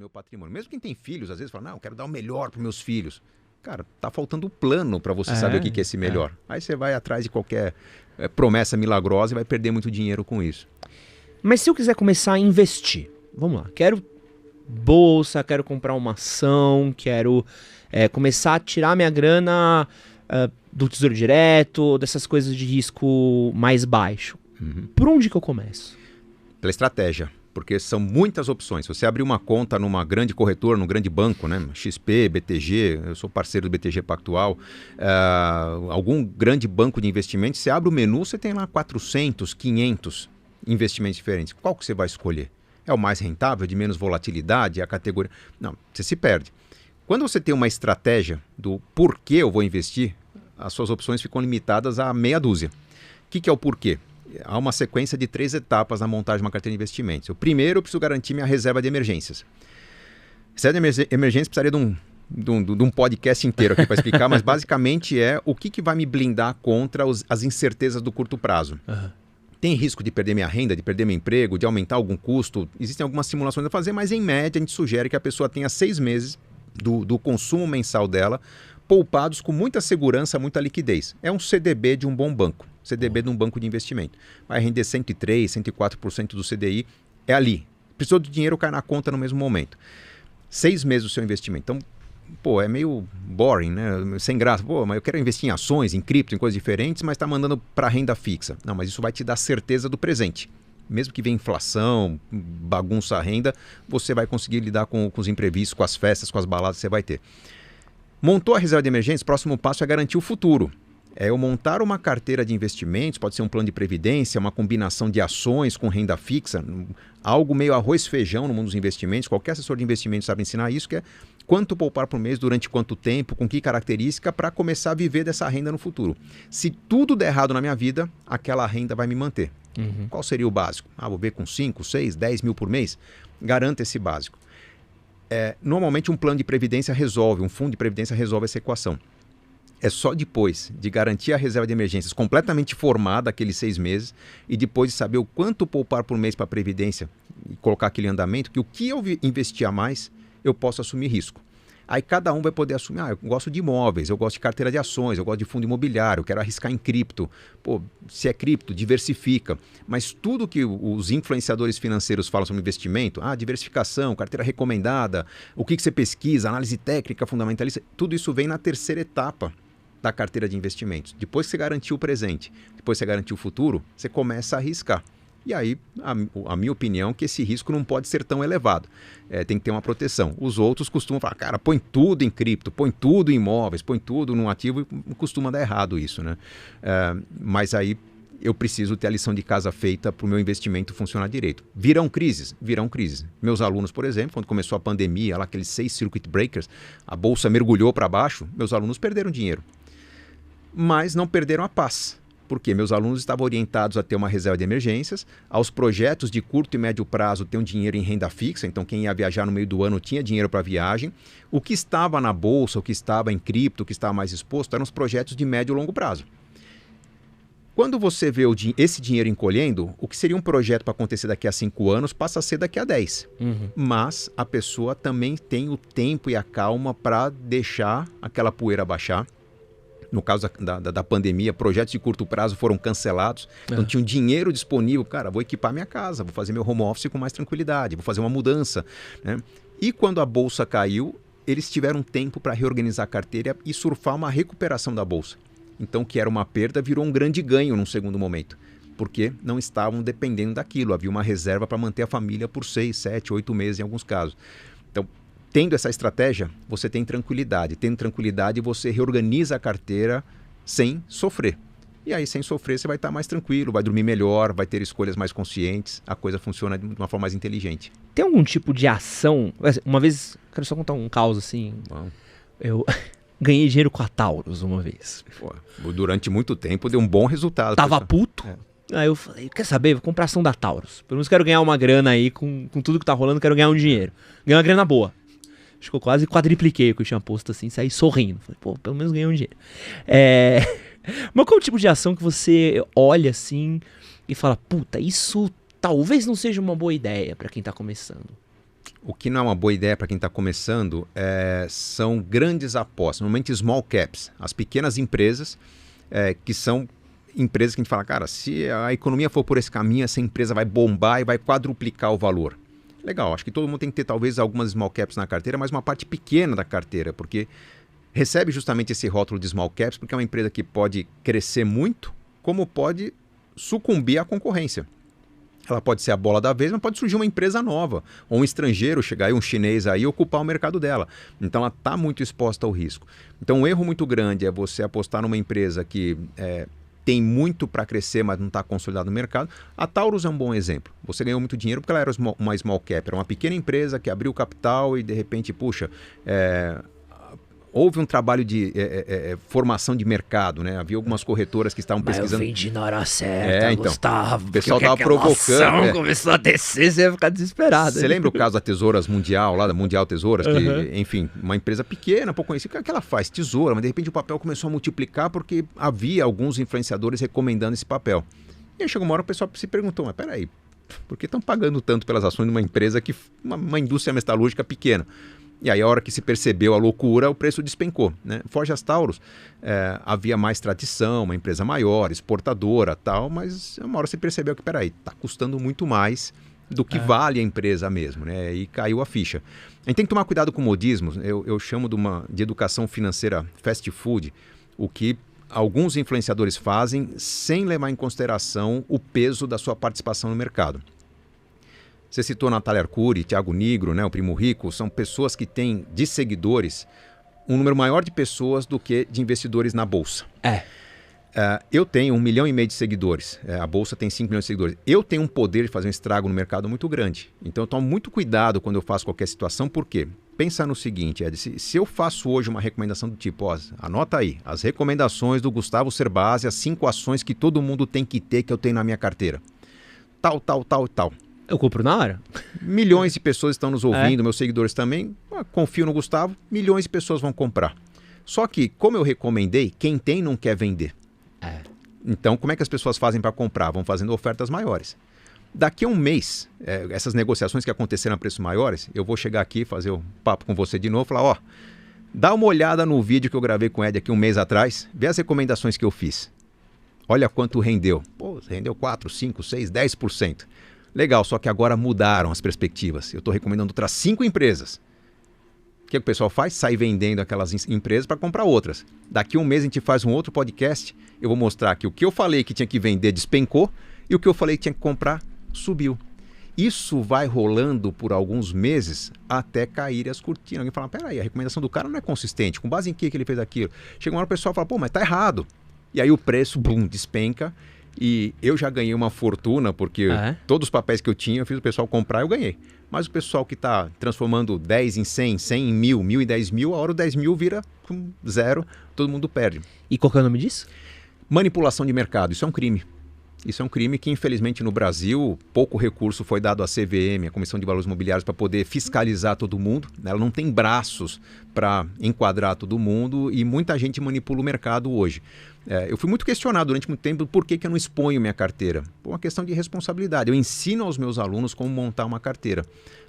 meu patrimônio. Mesmo quem tem filhos, às vezes fala, não, eu quero dar o melhor para meus filhos. Cara, tá faltando plano para você saber o que é esse melhor. Aí você vai atrás de qualquer promessa milagrosa e vai perder muito dinheiro com isso. Mas se eu quiser começar a investir, vamos lá, quero bolsa, quero comprar uma ação, quero começar a tirar minha grana do Tesouro Direto, dessas coisas de risco mais baixo. Por onde que eu começo? Pela estratégia, porque são muitas opções. Se você abrir uma conta numa grande corretora, num grande banco, né? XP, BTG, eu sou parceiro do BTG Pactual, algum grande banco de investimentos, você abre o menu, você tem lá 400, 500 investimentos diferentes. Qual que você vai escolher? É o mais rentável, de menos volatilidade, é a categoria... Não, você se perde. Quando você tem uma estratégia do porquê eu vou investir, as suas opções ficam limitadas a meia dúzia. O que é o porquê? Há uma sequência de 3 etapas na montagem de uma carteira de investimentos. O primeiro, eu preciso garantir minha reserva de emergências. Reserva de emergências precisaria de um podcast inteiro aqui para explicar, mas basicamente é o que vai me blindar contra as incertezas do curto prazo. Tem risco de perder minha renda, de perder meu emprego, de aumentar algum custo. Existem algumas simulações a fazer, mas em média a gente sugere que a pessoa tenha 6 meses do consumo mensal dela poupados com muita segurança, muita liquidez. É um CDB de um bom banco, CDB de um banco de investimento. Vai render 103%, 104% do CDI, é ali. Precisou do dinheiro, cai na conta no mesmo momento. 6 meses do seu investimento. Então, pô, é meio boring, né? Sem graça. Pô, mas eu quero investir em ações, em cripto, em coisas diferentes, mas está mandando para renda fixa. Não, mas isso vai te dar certeza do presente. Mesmo que venha inflação, bagunça a renda, você vai conseguir lidar com os imprevistos, com as festas, com as baladas que você vai ter. Montou a reserva de emergência, o próximo passo é garantir o futuro. É eu montar uma carteira de investimentos, pode ser um plano de previdência, uma combinação de ações com renda fixa, algo meio arroz e feijão no mundo dos investimentos. Qualquer assessor de investimentos sabe ensinar isso, que é quanto poupar por mês, durante quanto tempo, com que característica, para começar a viver dessa renda no futuro. Se tudo der errado na minha vida, aquela renda vai me manter. Qual seria o básico? Vou ver com 5, 6, 10 mil por mês? Garanta esse básico. Normalmente um plano de previdência resolve, um fundo de previdência resolve essa equação. É só depois de garantir a reserva de emergências completamente formada, aqueles 6 meses, e depois de saber o quanto poupar por mês para a previdência e colocar aquele andamento, que o que eu investir a mais, eu posso assumir risco. Aí cada um vai poder assumir, eu gosto de imóveis, eu gosto de carteira de ações, eu gosto de fundo imobiliário, eu quero arriscar em cripto. Pô, se é cripto, diversifica. Mas tudo que os influenciadores financeiros falam sobre investimento, diversificação, carteira recomendada, o que você pesquisa, análise técnica, fundamentalista, tudo isso vem na terceira etapa da carteira de investimentos. Depois que você garantiu o presente, depois que você garantiu o futuro, você começa a arriscar. E aí, a minha opinião é que esse risco não pode ser tão elevado. Tem que ter uma proteção. Os outros costumam falar, cara, põe tudo em cripto, põe tudo em imóveis, põe tudo num ativo, e costuma dar errado isso, né? Mas aí eu preciso ter a lição de casa feita para o meu investimento funcionar direito. Virão crises? Virão crises. Meus alunos, por exemplo, quando começou a pandemia, lá aqueles 6 circuit breakers, a bolsa mergulhou para baixo, meus alunos perderam dinheiro. Mas não perderam a paz. Porque meus alunos estavam orientados a ter uma reserva de emergências, aos projetos de curto e médio prazo ter um dinheiro em renda fixa, então quem ia viajar no meio do ano tinha dinheiro para viagem. O que estava na bolsa, o que estava em cripto, o que estava mais exposto, eram os projetos de médio e longo prazo. Quando você vê esse dinheiro encolhendo, o que seria um projeto para acontecer daqui a 5 anos passa a ser daqui a 10. Mas a pessoa também tem o tempo e a calma para deixar aquela poeira baixar. No caso da pandemia, projetos de curto prazo foram cancelados. Então tinha um dinheiro disponível. Cara, vou equipar minha casa, vou fazer meu home office com mais tranquilidade, vou fazer uma mudança, né? E quando a bolsa caiu, eles tiveram tempo para reorganizar a carteira e surfar uma recuperação da bolsa. Então, o que era uma perda virou um grande ganho num segundo momento, porque não estavam dependendo daquilo. Havia uma reserva para manter a família por 6, 7, 8 meses em alguns casos. Então, tendo essa estratégia, você tem tranquilidade. Tendo tranquilidade, você reorganiza a carteira sem sofrer. E aí, sem sofrer, você vai estar mais tranquilo, vai dormir melhor, vai ter escolhas mais conscientes, a coisa funciona de uma forma mais inteligente. Tem algum tipo de ação? Uma vez, quero só contar um caos assim. Bom. Eu ganhei dinheiro com a Taurus uma vez. Pô, durante muito tempo deu um bom resultado. Tava puto. Aí eu falei, quer saber? Vou comprar ação da Taurus. Pelo menos quero ganhar uma grana aí com tudo que tá rolando, quero ganhar um dinheiro. Ganhar uma grana boa. Acho que eu quase quadripliquei o que eu tinha posto assim, saí sorrindo. Falei, pô, pelo menos ganhei um dinheiro. Mas qual é o tipo de ação que você olha assim e fala, puta, isso talvez não seja uma boa ideia pra quem tá começando? O que não é uma boa ideia para quem está começando são grandes apostas, normalmente small caps, as pequenas empresas que são empresas que a gente fala, cara, se a economia for por esse caminho, essa empresa vai bombar e vai quadruplicar o valor. Legal, acho que todo mundo tem que ter talvez algumas small caps na carteira, mas uma parte pequena da carteira, porque recebe justamente esse rótulo de small caps, porque é uma empresa que pode crescer muito, como pode sucumbir à concorrência. Ela pode ser a bola da vez, mas pode surgir uma empresa nova, ou um estrangeiro chegar aí, um chinês aí, e ocupar o mercado dela. Então ela está muito exposta ao risco. Então um erro muito grande é você apostar numa empresa que tem muito para crescer, mas não está consolidado no mercado. A Taurus é um bom exemplo. Você ganhou muito dinheiro porque ela era uma small cap, era uma pequena empresa que abriu capital e de repente, puxa, houve um trabalho de formação de mercado, né? Havia algumas corretoras que estavam pesquisando. Eu vendi na hora certa, então, Gustavo. O pessoal estava provocando. Começou a descer, você ia ficar desesperado. Você lembra o caso da Tesouras Mundial, lá da Mundial Tesouras, que, enfim, uma empresa pequena, pouco conhecida, o que ela faz? Tesoura, mas de repente o papel começou a multiplicar porque havia alguns influenciadores recomendando esse papel. E aí chegou uma hora o pessoal se perguntou, mas peraí, por que estão pagando tanto pelas ações de uma empresa que uma indústria metalúrgica pequena? E aí, a hora que se percebeu a loucura, o preço despencou, né? Forjas Taurus, havia mais tradição, uma empresa maior, exportadora, tal, mas uma hora se percebeu que, peraí, está custando muito mais do que vale a empresa mesmo, né? E caiu a ficha. A gente tem que tomar cuidado com modismos, eu chamo de educação financeira fast food, o que alguns influenciadores fazem sem levar em consideração o peso da sua participação no mercado. Você citou Natália Arcuri, Thiago Nigro, né, o Primo Rico, são pessoas que têm de seguidores um número maior de pessoas do que de investidores na Bolsa. Eu tenho 1,5 milhão de seguidores, a Bolsa tem 5 milhões de seguidores. Eu tenho um poder de fazer um estrago no mercado muito grande. Então eu tomo muito cuidado quando eu faço qualquer situação, por quê? Pensa no seguinte, Ed, se eu faço hoje uma recomendação do tipo, anota aí, as recomendações do Gustavo Cerbasi, as 5 ações que todo mundo tem que ter, que eu tenho na minha carteira. Tal. Eu compro na hora. Milhões de pessoas estão nos ouvindo, meus seguidores também. Confio no Gustavo, milhões de pessoas vão comprar. Só que, como eu recomendei, quem tem não quer vender. Então, como é que as pessoas fazem para comprar? Vão fazendo ofertas maiores. Daqui a um mês, essas negociações que aconteceram a preços maiores, eu vou chegar aqui, fazer um papo com você de novo, falar, dá uma olhada no vídeo que eu gravei com o Ed aqui um mês atrás, vê as recomendações que eu fiz. Olha quanto rendeu. Rendeu 4, 5, 6, 10%. Legal, só que agora mudaram as perspectivas. Eu estou recomendando outras 5 empresas. O que o pessoal faz? Sai vendendo aquelas empresas para comprar outras. Daqui a um mês a gente faz um outro podcast. Eu vou mostrar que o que eu falei que tinha que vender despencou e o que eu falei que tinha que comprar subiu. Isso vai rolando por alguns meses até cair as cortinas. Alguém fala, peraí, a recomendação do cara não é consistente. Com base em que ele fez aquilo? Chega uma hora o pessoal fala, mas tá errado. E aí o preço, despenca. E eu já ganhei uma fortuna, porque todos os papéis que eu tinha, eu fiz o pessoal comprar e eu ganhei. Mas o pessoal que está transformando 10 em 100, 100 em 1000, 1000 em 10 mil, a hora o 10 mil vira zero, todo mundo perde. E qual que é o nome disso? Manipulação de mercado, isso é um crime. Isso é um crime que, infelizmente, no Brasil, pouco recurso foi dado à CVM, a Comissão de Valores Imobiliários, para poder fiscalizar todo mundo. Ela não tem braços para enquadrar todo mundo e muita gente manipula o mercado hoje. Eu fui muito questionado durante muito tempo por que eu não exponho minha carteira. Por uma questão de responsabilidade. Eu ensino aos meus alunos como montar uma carteira,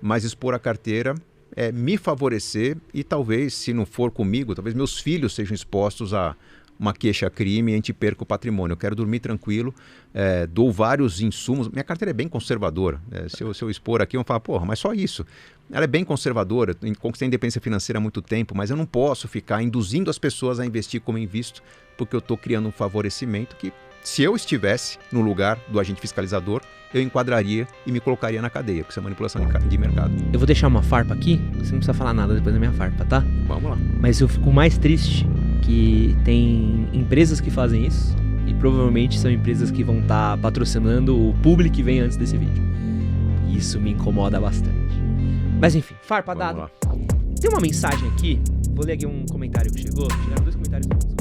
mas expor a carteira é me favorecer e talvez, se não for comigo, talvez meus filhos sejam expostos a uma queixa-crime e a gente perca o patrimônio. Eu quero dormir tranquilo, dou vários insumos. Minha carteira é bem conservadora. Se eu expor aqui, eu vou falar, mas só isso. Ela é bem conservadora, conquistei a independência financeira há muito tempo, mas eu não posso ficar induzindo as pessoas a investir como eu invisto, porque eu estou criando um favorecimento que, se eu estivesse no lugar do agente fiscalizador, eu enquadraria e me colocaria na cadeia, porque isso é manipulação de mercado. Eu vou deixar uma farpa aqui, você não precisa falar nada depois da minha farpa, tá? Vamos lá. Mas eu fico mais triste que tem empresas que fazem isso e provavelmente são empresas que vão estar patrocinando o público que vem antes desse vídeo. Isso me incomoda bastante. Mas enfim, farpa dada. Tem uma mensagem aqui, vou ler aqui um comentário que chegou. Chegaram 2 comentários bons.